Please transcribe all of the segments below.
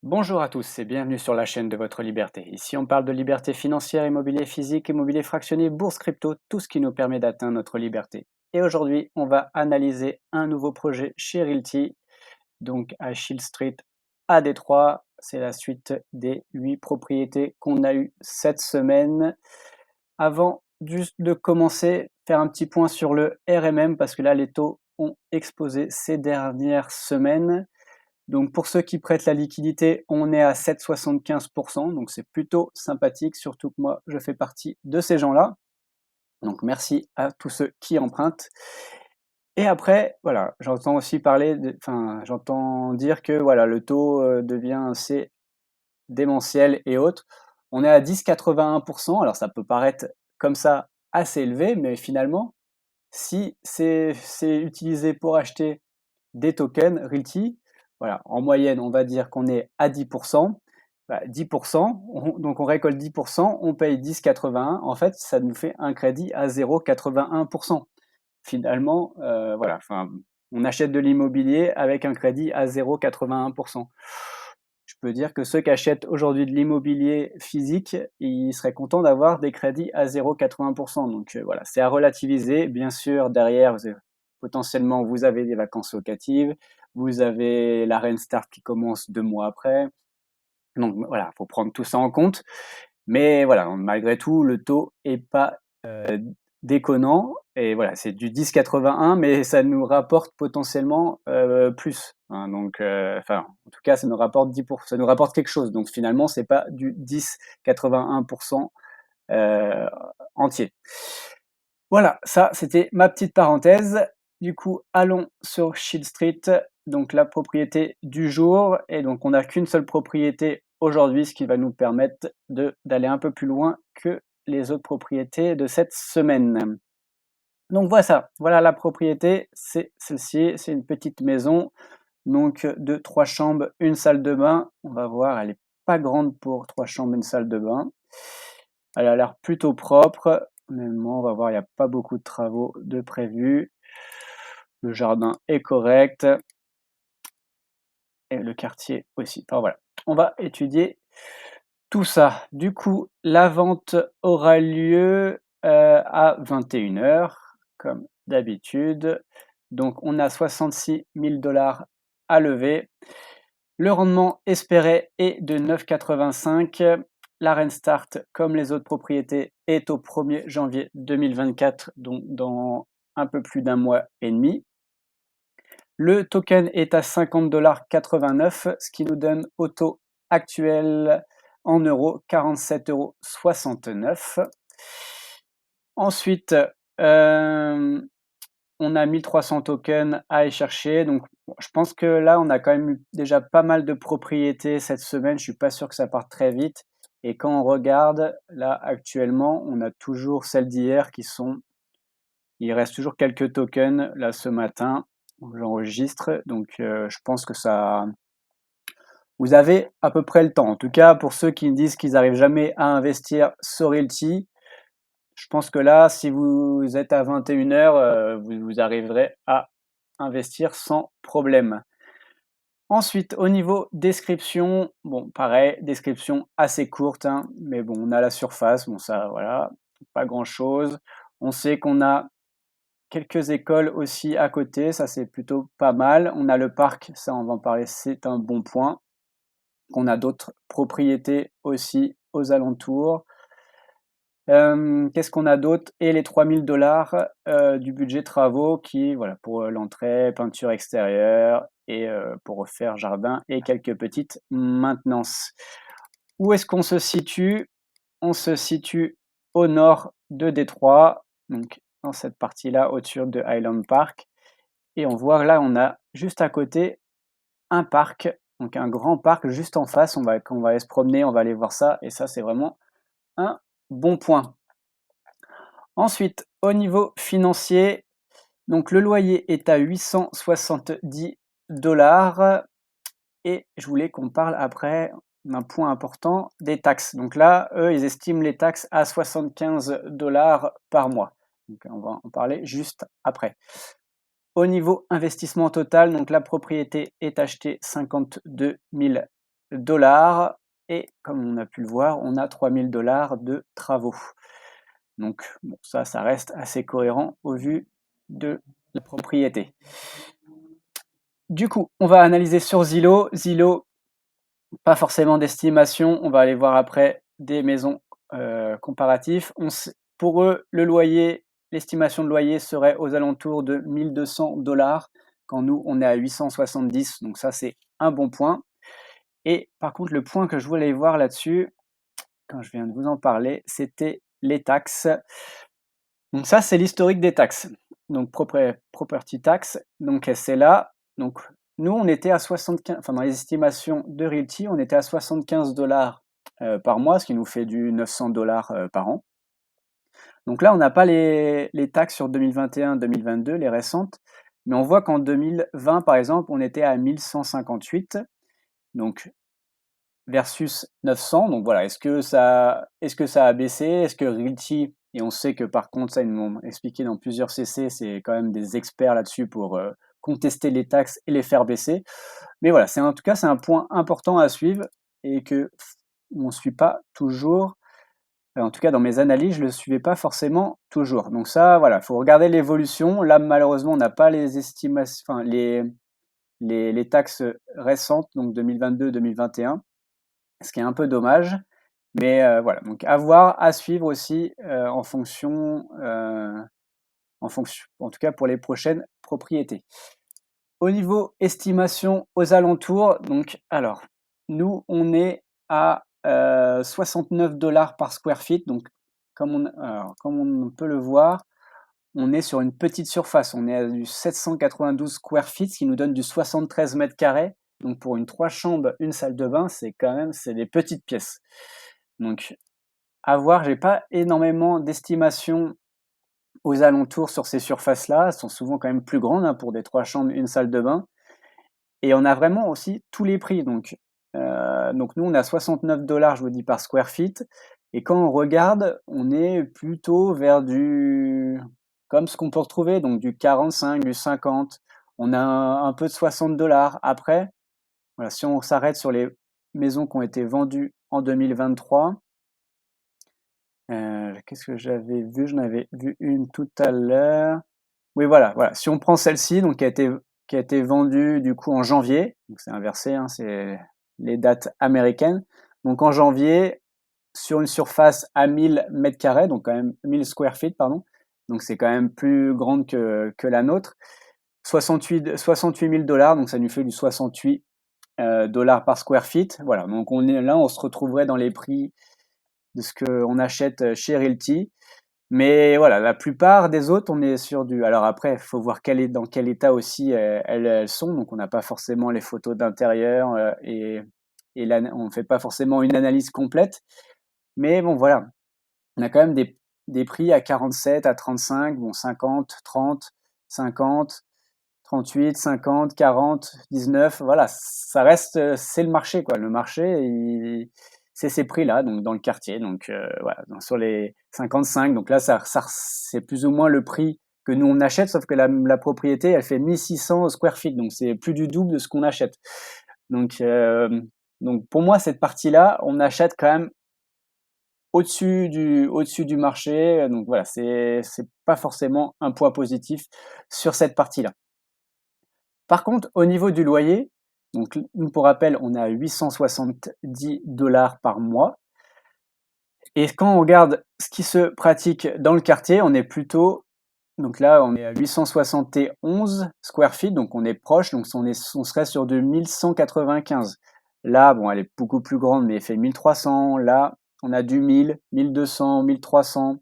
Bonjour à tous et bienvenue sur la chaîne de votre liberté. Ici, on parle de liberté financière, immobilier physique, immobilier fractionné, bourse crypto, tout ce qui nous permet d'atteindre notre liberté. Et aujourd'hui, on va analyser un nouveau projet chez Realty, donc à Shield Street à Détroit. C'est la suite des 8 propriétés qu'on a eues cette semaine. Avant juste de commencer, faire un petit point sur le RMM parce que là, les taux ont explosé ces dernières semaines. Donc pour ceux qui prêtent la liquidité, on est à 7,75%, donc c'est plutôt sympathique, surtout que moi, je fais partie de ces gens-là. Donc merci à tous ceux qui empruntent. Et après, voilà, j'entends aussi j'entends dire que voilà, le taux devient assez démentiel et autres. On est à 10,81%, alors ça peut paraître comme ça assez élevé, mais finalement, si c'est utilisé pour acheter des tokens Realty, voilà, en moyenne, on va dire qu'on est à 10%. 10%, donc on récolte 10%, on paye 10,81. En fait, ça nous fait un crédit à 0,81%. Finalement, voilà, enfin, on achète de l'immobilier avec un crédit à 0,81%. Je peux dire que ceux qui achètent aujourd'hui de l'immobilier physique, ils seraient contents d'avoir des crédits à 0,80%. Donc voilà, c'est à relativiser. Bien sûr, derrière, potentiellement, vous avez des vacances locatives, vous avez la Rentstart qui commence 2 mois après. Donc voilà, il faut prendre tout ça en compte. Mais voilà, malgré tout, le taux est pas déconnant. Et voilà, c'est du 10,81, mais ça nous rapporte potentiellement plus. Hein, donc, enfin, en tout cas, ça nous rapporte 10%, ça nous rapporte quelque chose. Donc finalement, c'est pas du 10,81% entier. Voilà, ça, c'était ma petite parenthèse. Du coup, allons sur Shield Street, donc la propriété du jour. Et donc, on n'a qu'une seule propriété aujourd'hui, ce qui va nous permettre d'aller un peu plus loin que les autres propriétés de cette semaine. Donc voilà la propriété, c'est celle-ci, c'est une petite maison, donc de 3 chambres, une salle de bain. On va voir, elle est pas grande pour 3 chambres, une salle de bain. Elle a l'air plutôt propre. Honnêtement, on va voir, il n'y a pas beaucoup de travaux de prévus. Le jardin est correct. Et le quartier aussi. Enfin voilà, on va étudier tout ça. Du coup, la vente aura lieu à 21h, comme d'habitude. Donc, on a 66 000 $ à lever. Le rendement espéré est de 9,85. La Rentstart, comme les autres propriétés, est au 1er janvier 2024, donc dans un peu plus d'un mois et demi. Le token est à 50,89 $, ce qui nous donne au taux actuel en euros 47,69 €. Ensuite, on a 1300 tokens à aller chercher. Donc, je pense que là, on a quand même eu déjà pas mal de propriétés cette semaine. Je suis pas sûr que ça parte très vite. Et quand on regarde, là, actuellement, on a toujours celles d'hier qui sont. Il reste toujours quelques tokens là ce matin. J'enregistre. Donc, je pense que ça. Vous avez à peu près le temps. En tout cas, pour ceux qui me disent qu'ils n'arrivent jamais à investir sur Realty, je pense que là, si vous êtes à 21h, vous arriverez à investir sans problème. Ensuite, au niveau description, bon, pareil, description assez courte, hein, mais bon, on a la surface, bon, ça, voilà, pas grand-chose. On sait qu'on a quelques écoles aussi à côté, ça c'est plutôt pas mal. On a le parc, ça on va en parler, c'est un bon point. On a d'autres propriétés aussi aux alentours. Qu'est-ce qu'on a d'autre? Et les 3 000 $ du budget travaux qui, voilà, pour l'entrée, peinture extérieure et pour refaire jardin et quelques petites maintenances. Où est-ce qu'on se situe? On se situe au nord de Détroit, donc dans cette partie-là, au-dessus de Highland Park. Et on voit là, on a juste à côté un parc, donc un grand parc juste en face. Quand on va aller se promener, on va aller voir ça. Et ça, c'est vraiment un bon point. Ensuite, au niveau financier, donc le loyer est à 870 $ et je voulais qu'on parle après d'un point important, des taxes. Donc là, eux, ils estiment les taxes à 75 $ par mois. Donc on va en parler juste après. Au niveau investissement total, donc la propriété est achetée 52 000 dollars et comme on a pu le voir, on a 3 000 dollars de travaux. Donc bon, ça reste assez cohérent au vu de la propriété. Du coup, on va analyser sur Zillow. Zillow, pas forcément d'estimation, on va aller voir après des maisons comparatifs. Pour eux, le loyer, l'estimation de loyer serait aux alentours de 1 200 dollars, quand nous, on est à 870, donc ça, c'est un bon point. Et par contre, le point que je voulais voir là-dessus, quand je viens de vous en parler, c'était les taxes. Donc ça, c'est l'historique des taxes. Donc property tax, donc c'est là. Donc nous, on était à 75, enfin dans les estimations de Realty, on était à 75 dollars par mois, ce qui nous fait du 900 dollars par an. Donc là, on n'a pas les taxes sur 2021-2022, les récentes, mais on voit qu'en 2020, par exemple, on était à 1158, donc versus 900. Donc voilà, est-ce que ça a baissé? Est-ce que Realty, et on sait que par contre, ça, ils m'ont expliqué dans plusieurs CC, c'est quand même des experts là-dessus pour contester les taxes et les faire baisser. Mais voilà, en tout cas, c'est un point important à suivre et que on ne suit pas toujours. En tout cas, dans mes analyses, je ne le suivais pas forcément toujours. Donc ça, voilà, il faut regarder l'évolution. Là, malheureusement, on n'a pas les estimations, enfin, les taxes récentes, donc 2022-2021, ce qui est un peu dommage. Mais voilà, donc à voir, à suivre aussi en fonction, en tout cas pour les prochaines propriétés. Au niveau estimation aux alentours, donc alors, nous, on est à 69 dollars par square feet. Donc, comme on peut le voir, on est sur une petite surface. On est à du 792 square feet, ce qui nous donne du 73 mètres carrés. Donc, pour une 3 chambres, une salle de bain, c'est des petites pièces. Donc, à voir, j'ai pas énormément d'estimations aux alentours sur ces surfaces-là. Elles sont souvent quand même plus grandes pour des 3 chambres, une salle de bain. Et on a vraiment aussi tous les prix. Donc nous, on a 69 dollars, je vous dis, par square feet. Et quand on regarde, on est plutôt vers comme ce qu'on peut retrouver, donc du 45, du 50. On a un peu de 60 dollars. Après, voilà, si on s'arrête sur les maisons qui ont été vendues en 2023, qu'est-ce que j'avais vu? J'en avais vu une tout à l'heure. Oui, voilà. Si on prend celle-ci, donc qui a été vendue du coup en janvier, donc c'est inversé, c'est les dates américaines. Donc en janvier, sur une surface à 1000 mètres carrés, donc quand même 1000 square feet, pardon. Donc c'est quand même plus grande que la nôtre. 68 000 dollars, donc ça nous fait du 68 dollars par square feet. Voilà, donc on se retrouverait dans les prix de ce qu'on achète chez Realty. Mais voilà, la plupart des autres, on est sur du. Alors après, il faut voir dans quel état aussi elles sont. Donc on n'a pas forcément les photos d'intérieur on ne fait pas forcément une analyse complète. Mais bon, voilà, on a quand même des prix à 47, à 35, bon, 50, 30, 50, 38, 50, 40, 19. Voilà, ça reste, c'est le marché, quoi. Le marché, c'est ces prix-là, donc dans le quartier. Donc voilà, sur les 55. Donc là, c'est plus ou moins le prix que nous on achète, sauf que la propriété, elle fait 1600 square feet, donc c'est plus du double de ce qu'on achète. Donc pour moi, cette partie-là, on achète quand même au-dessus du marché. Donc voilà, c'est pas forcément un point positif sur cette partie-là. Par contre, au niveau du loyer, donc pour rappel, on est à 870 dollars par mois. Et quand on regarde ce qui se pratique dans le quartier, on est plutôt, donc là, on est à 871 square feet, donc on est proche, donc on serait sur de 1195. Là, bon, elle est beaucoup plus grande, mais elle fait 1300. Là, on a du 1000, 1200, 1300.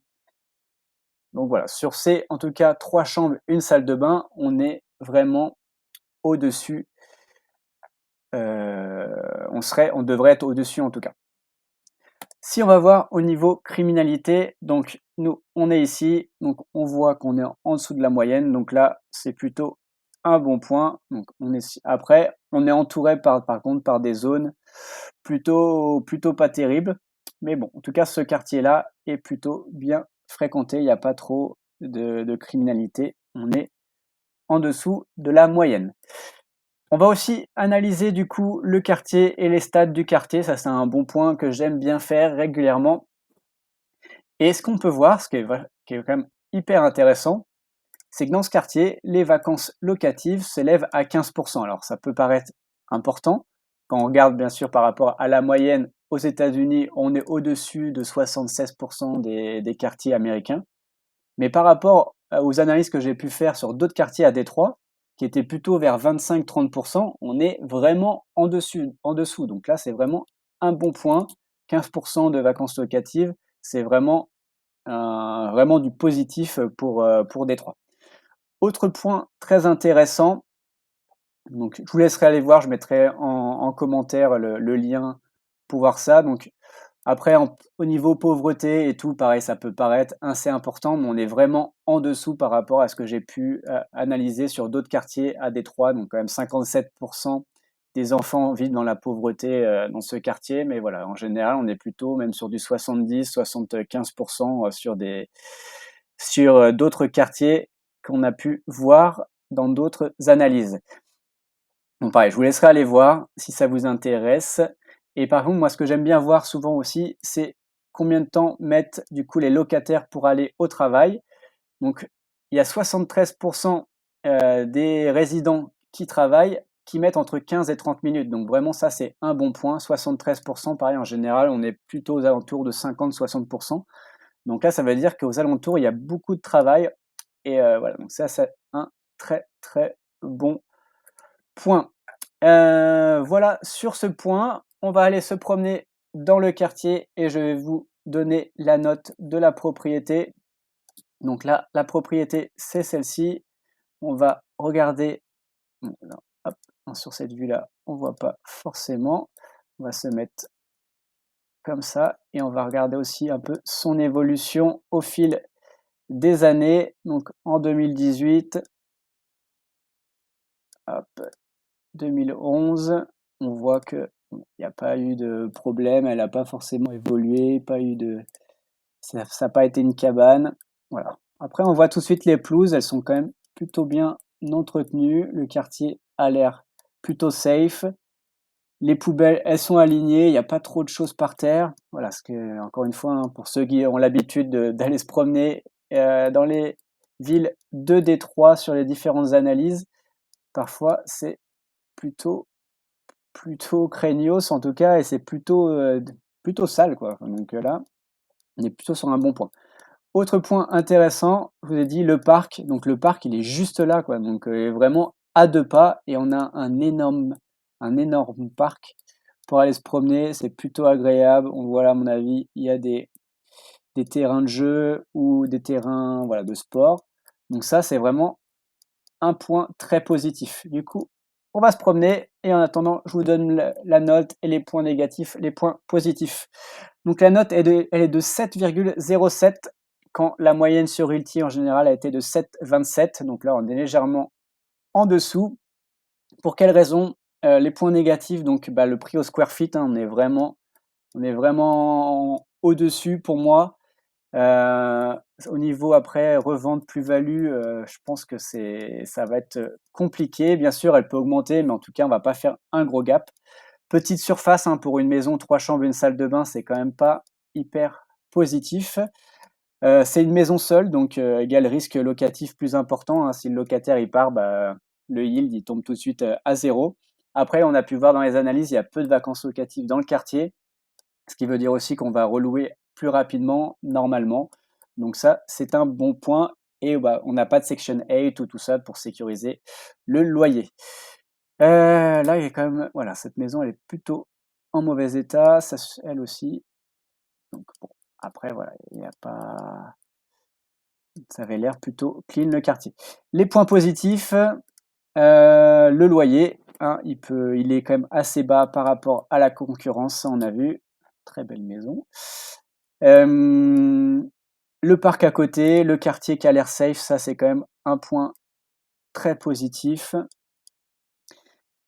Donc voilà, sur ces, en tout cas, 3 chambres, une salle de bain, on est vraiment au-dessus. On devrait être au-dessus en tout cas. Si on va voir au niveau criminalité, donc nous, on est ici, donc on voit qu'on est en dessous de la moyenne, donc là, c'est plutôt un bon point. Donc après, on est entouré par contre par des zones plutôt pas terribles, mais bon, en tout cas, ce quartier-là est plutôt bien fréquenté, il n'y a pas trop de criminalité, on est en dessous de la moyenne. On va aussi analyser du coup le quartier et les stats du quartier, ça c'est un bon point que j'aime bien faire régulièrement. Et ce qu'on peut voir, qui est quand même hyper intéressant, c'est que dans ce quartier, les vacances locatives s'élèvent à 15%. Alors ça peut paraître important, quand on regarde bien sûr par rapport à la moyenne aux États-Unis, on est au-dessus de 76% des quartiers américains. Mais par rapport aux analyses que j'ai pu faire sur d'autres quartiers à Détroit, qui étaient plutôt vers 25-30%, on est vraiment en dessous. Donc là, c'est vraiment un bon point. 15% de vacances locatives, c'est vraiment du positif pour Détroit. Autre point très intéressant, donc je vous laisserai aller voir, je mettrai en commentaire le lien pour voir ça. Donc après, au niveau pauvreté et tout, pareil, ça peut paraître assez important, mais on est vraiment en dessous par rapport à ce que j'ai pu analyser sur d'autres quartiers à Détroit. Donc quand même 57% des enfants vivent dans la pauvreté dans ce quartier, mais voilà, en général, on est plutôt même sur du 70-75% sur d'autres quartiers qu'on a pu voir dans d'autres analyses. Donc pareil, je vous laisserai aller voir si ça vous intéresse. Et par contre, moi, ce que j'aime bien voir souvent aussi, c'est combien de temps mettent du coup les locataires pour aller au travail. Donc, il y a 73% des résidents qui travaillent qui mettent entre 15 et 30 minutes. Donc vraiment, ça, c'est un bon point. 73%, pareil, en général, on est plutôt aux alentours de 50-60%. Donc là, ça veut dire qu'aux alentours, il y a beaucoup de travail. Et voilà, donc ça, c'est un très, très bon point. Voilà, sur ce point, on va aller se promener dans le quartier et je vais vous donner la note de la propriété. Donc là, la propriété, c'est celle-ci. On va regarder, hop, sur cette vue-là, on ne voit pas forcément. On va se mettre comme ça et on va regarder aussi un peu son évolution au fil des années. Donc en 2018, hop, 2011, on voit que il n'y a pas eu de problème, elle n'a pas forcément évolué, ça n'a pas été une cabane. Voilà. Après, on voit tout de suite les pelouses, elles sont quand même plutôt bien entretenues. Le quartier a l'air plutôt safe. Les poubelles, elles sont alignées, il n'y a pas trop de choses par terre. Voilà, ce que, encore une fois, hein, pour ceux qui ont l'habitude d'aller se promener dans les villes de Détroit sur les différentes analyses, parfois c'est plutôt craignos en tout cas, et c'est plutôt sale, quoi. Donc là, on est plutôt sur un bon point. Autre point intéressant, je vous ai dit le parc. Donc le parc, il est juste là, quoi. Donc vraiment à 2 pas, et on a un énorme parc pour aller se promener. C'est plutôt agréable. On voit là, à mon avis, il y a des terrains de jeu ou des terrains, voilà, de sport. Donc ça, c'est vraiment un point très positif. Du coup, on va se promener et en attendant, je vous donne la note et les points négatifs, les points positifs. Donc la note elle est de 7,07 quand la moyenne sur Realty en général a été de 7,27. Donc là, on est légèrement en dessous. Pour quelles raisons? Les points négatifs, donc le prix au square feet, hein, on est vraiment au-dessus pour moi. Au niveau après revente plus-value, je pense que ça va être compliqué. Bien sûr, elle peut augmenter, mais en tout cas, on va pas faire un gros gap. Petite surface, hein, pour une maison, 3 chambres, une salle de bain, c'est quand même pas hyper positif. C'est une maison seule, donc égale risque locatif plus important, hein. Si le locataire il part, le yield il tombe tout de suite à 0. Après, on a pu voir dans les analyses, il y a peu de vacances locatives dans le quartier, ce qui veut dire aussi qu'on va relouer plus rapidement normalement. Donc ça, c'est un bon point. Et on n'a pas de Section 8 ou tout ça pour sécuriser le loyer. Là, il y a quand même, voilà, cette maison, elle est plutôt en mauvais état, ça, elle aussi. Donc bon, après, voilà, il n'y a pas, ça avait l'air plutôt clean le quartier. Les points positifs, le loyer, hein, il est quand même assez bas par rapport à la concurrence, ça on a vu. Très belle maison. Le parc à côté, le quartier qui a l'air safe, ça c'est quand même un point très positif.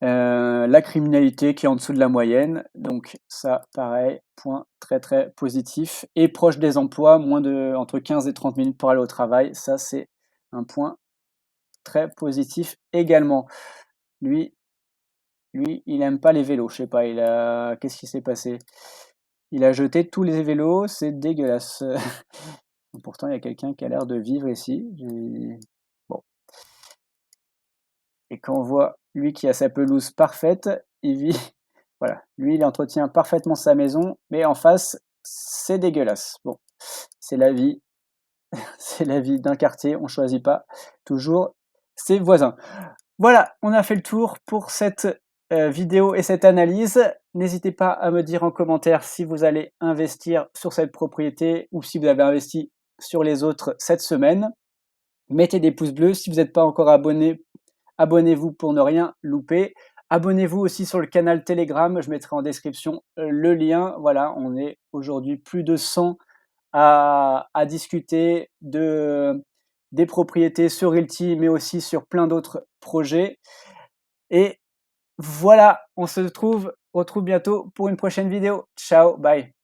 La criminalité qui est en dessous de la moyenne, donc ça pareil, point très très positif. Et proche des emplois, entre 15 et 30 minutes pour aller au travail, ça c'est un point très positif également. Lui, lui, il aime pas les vélos, je sais pas, qu'est-ce qui s'est passé? Il a jeté tous les vélos, c'est dégueulasse. Pourtant, il y a quelqu'un qui a l'air de vivre ici. Bon. Et quand on voit lui qui a sa pelouse parfaite, il vit, voilà, lui, il entretient parfaitement sa maison, mais en face, c'est dégueulasse. Bon, c'est la vie, c'est la vie d'un quartier, on choisit pas toujours ses voisins. Voilà, on a fait le tour pour cette vidéo et cette analyse. N'hésitez pas à me dire en commentaire si vous allez investir sur cette propriété ou si vous avez investi sur les autres cette semaine. Mettez des pouces bleus. Si vous n'êtes pas encore abonné, abonnez-vous pour ne rien louper. Abonnez-vous aussi sur le canal Telegram. Je mettrai en description le lien. Voilà, on est aujourd'hui plus de 100 à discuter des propriétés sur Realty, mais aussi sur plein d'autres projets. Et voilà, on se retrouve bientôt pour une prochaine vidéo. Ciao, bye.